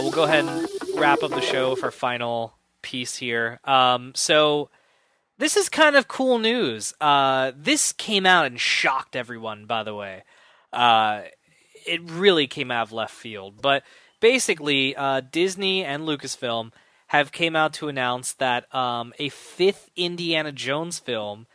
we'll go ahead and wrap up the show for our final piece here. So this is kind of cool news. This came out and shocked everyone, by the way. Uh, it really came out of left field. But basically, Disney and Lucasfilm have came out to announce that a fifth Indiana Jones film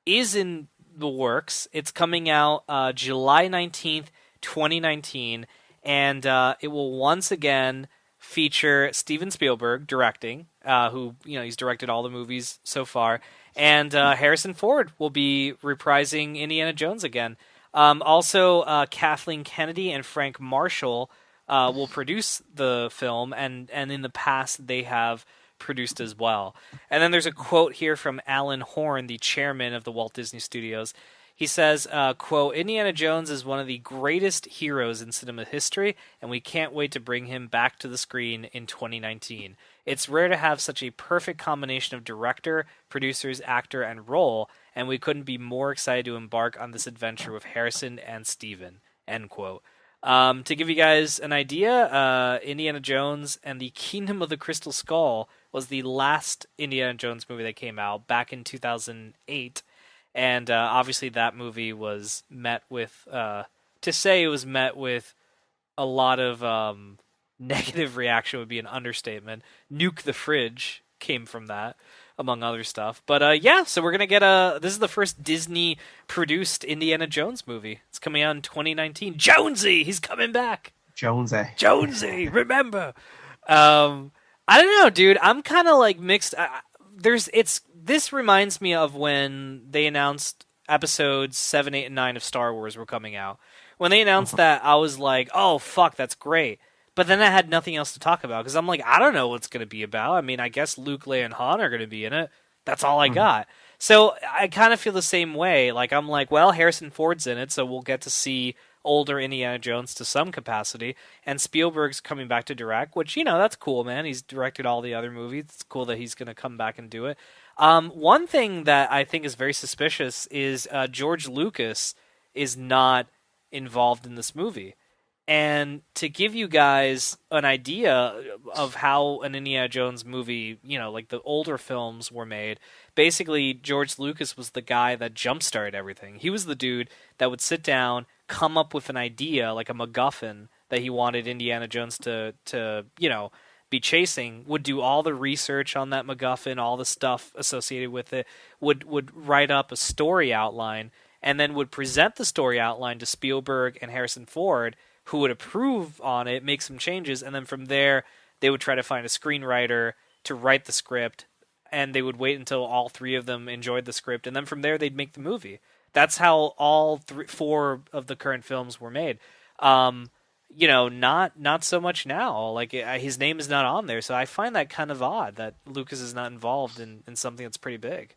is in the works. It's coming out July 19th, 2019, and it will once again feature Steven Spielberg directing, who, he's directed all the movies so far, and Harrison Ford will be reprising Indiana Jones again. Also, Kathleen Kennedy and Frank Marshall will produce the film, and in the past they have produced as well. And then there's a quote here from Alan Horn, the chairman of the Walt Disney Studios. He says, quote, Indiana Jones is one of the greatest heroes in cinema history, and we can't wait to bring him back to the screen in 2019. It's rare to have such a perfect combination of director, producers, actor, and role, and we couldn't be more excited to embark on this adventure with Harrison and Steven, end quote. To give you guys an idea, Indiana Jones and the Kingdom of the Crystal Skull was the last Indiana Jones movie that came out back in 2008. And obviously that movie was met with, to say it was met with a lot of negative reaction would be an understatement. Nuke the Fridge came from that, among other stuff. But yeah, so we're going to get this is the first Disney-produced Indiana Jones movie. It's coming out in 2019. Jonesy! He's coming back! Jonesy! Remember! I don't know, dude. I'm kind of like mixed. This reminds me of when they announced episodes 7, 8, and 9 of Star Wars were coming out. When they announced that, I was like, oh, fuck, that's great. But then I had nothing else to talk about, because I'm like, I don't know what it's going to be about. I mean, I guess Luke, Leia, and Han are going to be in it. That's all I got. So I kind of feel the same way. Like, I'm like, well, Harrison Ford's in it, so we'll get to see older Indiana Jones to some capacity. And Spielberg's coming back to direct, which, that's cool, man. He's directed all the other movies. It's cool that he's going to come back and do it. One thing that I think is very suspicious is George Lucas is not involved in this movie. And to give you guys an idea of how an Indiana Jones movie, like the older films were made, basically George Lucas was the guy that jump-started everything. He was the dude that would sit down, come up with an idea, like a MacGuffin, that he wanted Indiana Jones to be chasing, would do all the research on that MacGuffin, all the stuff associated with it, would write up a story outline, and then would present the story outline to Spielberg and Harrison Ford, who would approve on it, make some changes, and then from there, they would try to find a screenwriter to write the script, and they would wait until all three of them enjoyed the script, and then from there, they'd make the movie. That's how all four of the current films were made. Not so much now. Like, his name is not on there, so I find that kind of odd that Lucas is not involved in something that's pretty big.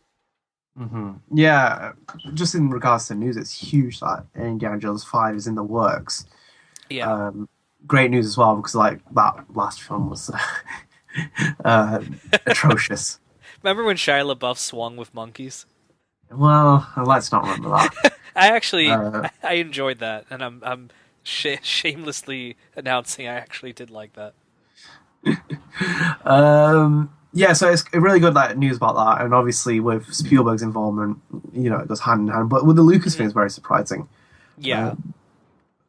Yeah, just in regards to news, it's huge that Indiana Jones 5 is in the works. Yeah. Great news as well, because that last film was atrocious. Remember when Shia LaBeouf swung with monkeys? Well, let's not remember that. I enjoyed that, and I'm shamelessly announcing I actually did like that. Yeah, so it's really good news about that, and obviously with Spielberg's involvement, it goes hand in hand. But with the Lucas thing, it's very surprising. Yeah.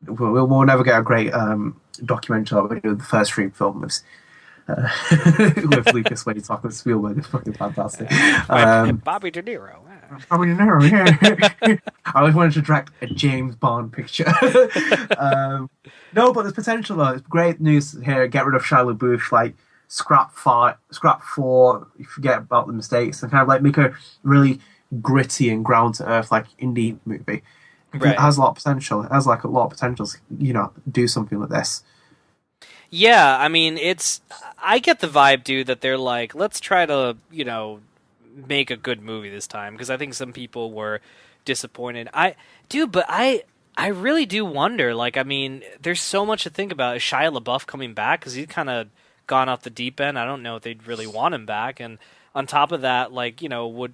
We'll never get a great documentary like we did with the first three films with Lucas when he's talking with Spielberg. It's fucking fantastic. Bobby De Niro. Bobby De Niro, yeah. I always wanted to direct a James Bond picture. No, but there's potential though. It's great news here. Get rid of Shia LaBeouf, scrap 4, you forget about the mistakes, and kind of make a really gritty and ground to earth indie movie. Right. It has a lot of potential. It has a lot of potential to, do something with this. Yeah, I mean, I get the vibe, dude, that they're like, let's try to, make a good movie this time, because I think some people were disappointed. I really do wonder, there's so much to think about. Is Shia LaBeouf coming back? Because he's kind of gone off the deep end. I don't know if they'd really want him back, and on top of that,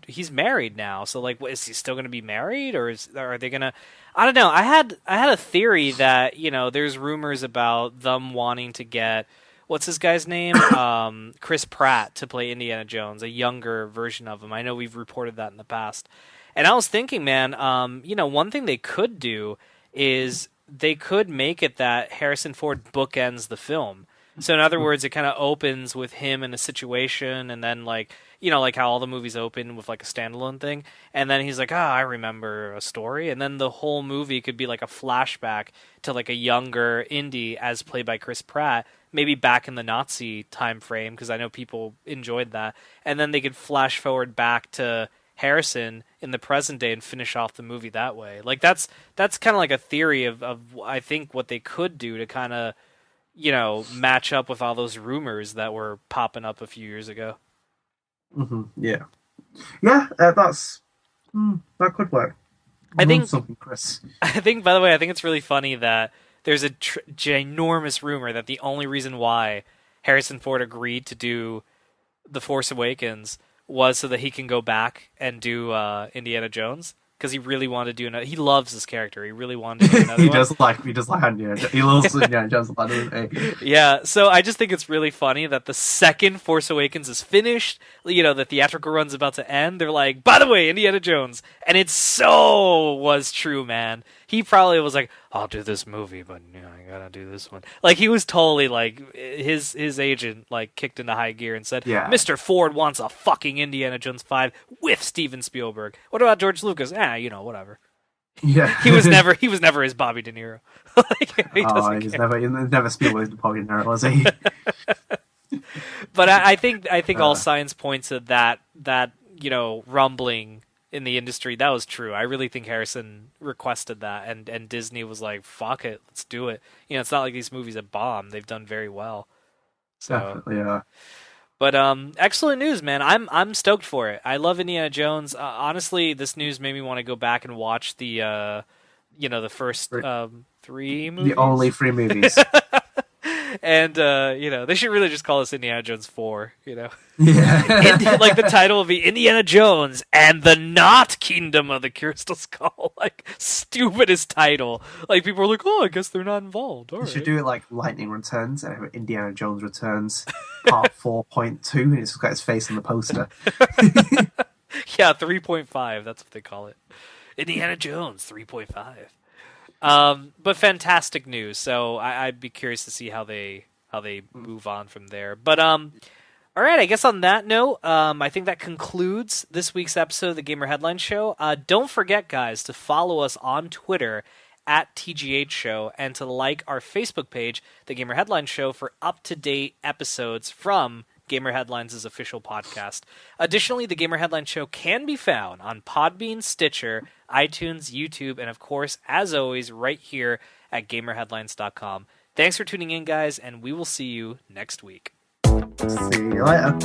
he's married now, so is he still going to be married, or are they going to? I don't know. I had a theory that there's rumors about them wanting to get what's this guy's name? Chris Pratt to play Indiana Jones, a younger version of him. I know we've reported that in the past. And I was thinking, man, one thing they could do is they could make it that Harrison Ford bookends the film. So in other words, it kind of opens with him in a situation, and then like how all the movies open with like a standalone thing, and then he's like, I remember a story, and then the whole movie could be like a flashback to like a younger Indy as played by Chris Pratt, maybe back in the Nazi time frame, because I know people enjoyed that, and then they could flash forward back to Harrison in the present day and finish off the movie that way. Like that's kind of like a theory of I think what they could do to kind of match up with all those rumors that were popping up a few years ago. Yeah, that could work. I think something, Chris. I think, by the way, I think it's really funny that there's a ginormous rumor that the only reason why Harrison Ford agreed to do The Force Awakens was so that he can go back and do Indiana Jones, because he really wanted to do another. He loves this character. He really wanted to do another he one. He does like Indiana Jones. He loves Indiana Jones, doesn't he? Yeah, so I just think it's really funny that the second Force Awakens is finished, the theatrical run's about to end, they're like, by the way, Indiana Jones. And it so was true, man. He probably was like, I'll do this movie, but I gotta do this one. Like, he was totally like, his agent like kicked into high gear and said, Mr. Ford wants a fucking Indiana Jones 5 with Steven Spielberg. What about George Lucas? Whatever. Yeah. he was never his Bobby De Niro. He's never Spielberg's Bobby De Niro, was he? But I think all signs point to that rumbling in the industry. That was true. I really think Harrison requested that, and Disney was like, fuck it, let's do it. It's not like these movies have bombed. They've done very well. So definitely, yeah. But excellent news, man. I'm stoked for it. I love Indiana Jones. Honestly, this news made me want to go back and watch the the first 3 movies. The only 3 movies. And they should really just call this Indiana Jones 4. Yeah. Like the title will be Indiana Jones and the Not Kingdom of the Crystal Skull. Like, stupidest title. Like, people are like, oh, I guess they're not involved. All right. Should do it like Lightning Returns and Indiana Jones Returns Part 4.2, and it's got his face on the poster. Yeah, 3.5. That's what they call it. Indiana Jones 3.5. But fantastic news. So I'd be curious to see how they move on from there. But all right, I guess on that note, I think that concludes this week's episode of the Gamer Headline Show. Don't forget, guys, to follow us on Twitter at TGH Show, and to like our Facebook page, the Gamer Headline Show, for up-to-date episodes from Gamer Headlines' official podcast. Additionally, the Gamer Headline Show can be found on Podbean, Stitcher, iTunes, YouTube, and of course, as always, right here at GamerHeadlines.com. Thanks for tuning in, guys, and we will see you next week. See you later.